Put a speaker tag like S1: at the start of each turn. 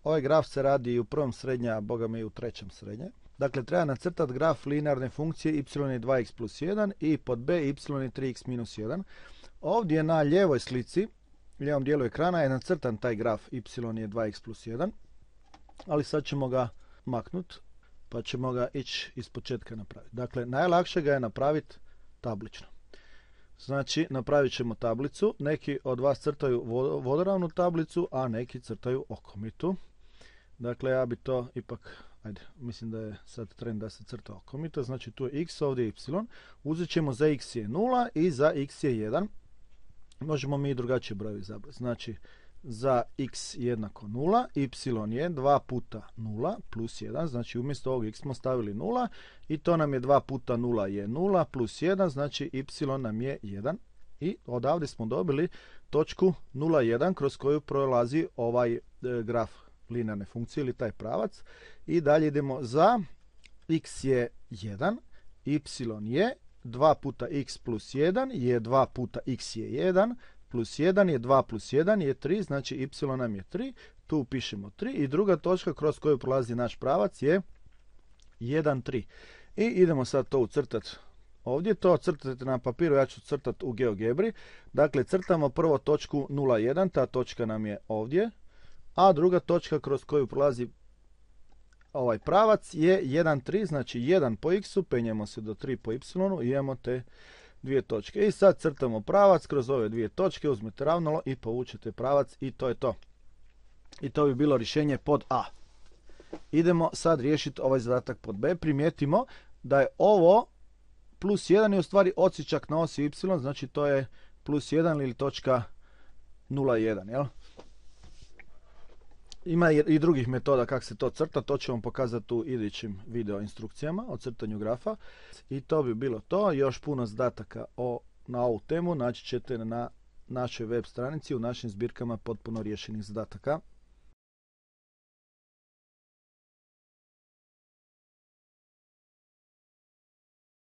S1: Ovaj graf se radi i u prvom srednje, a boga mi i u trećem srednje. Dakle, treba nacrtati graf linearne funkcije y je 2x plus 1 i pod b y je 3x minus 1. Ovdje na lijevoj slici, lijevom dijelu ekrana je nacrtan taj graf y je 2x plus 1, ali sad ćemo ga maknuti, pa ćemo ga ići iz početka napraviti. Dakle, najlakše ga je napraviti tablično. Znači, napravit ćemo tablicu. Neki od vas crtaju vodoravnu tablicu, a neki crtaju okomitu. Dakle, ja bi to ipak, ajde, mislim da je sad trend da se crta okomita. Znači, tu je x, ovdje je y. Uzet ćemo za x je 0 i za x je 1. Možemo mi i drugačije brojevi izabrati. Znači, za x jednako 0, y je 2 puta 0 plus 1, znači umjesto ovog x smo stavili 0 i to nam je 2 puta 0 je 0 plus 1, znači y nam je 1 i odavde smo dobili točku 0,1 kroz koju prolazi ovaj graf linearne funkcije ili taj pravac i dalje idemo za x je 1, y je 2 puta x plus 1 je 2 puta x je 1, plus 1 je 2 plus 1 je 3, znači y nam je 3, tu pišemo 3 i druga točka kroz koju prolazi naš pravac je 1, 3. I idemo sad to ucrtati ovdje, to crtate na papiru, ja ću crtati u GeoGebri. Dakle, crtamo prvo točku 0,1, ta točka nam je ovdje, a druga točka kroz koju prolazi ovaj pravac je 1, 3, znači 1 po x-u, penjemo se do 3 po y i imamo te dvije točke. I sad crtamo pravac kroz ove dvije točke, uzmete ravnalo i povučete pravac i to je to. I to bi bilo rješenje pod A. Idemo sad riješiti ovaj zadatak pod B. Primijetimo da je ovo plus 1 je u stvari odsječak na osi y, znači to je plus 1 ili točka 0,1, jel? Ima i drugih metoda kako se to crta, to ću vam pokazati u idućim video instrukcijama o crtanju grafa. I to bi bilo to, još puno zadataka na ovu temu naći ćete na našoj web stranici u našim zbirkama potpuno riješenih zadataka.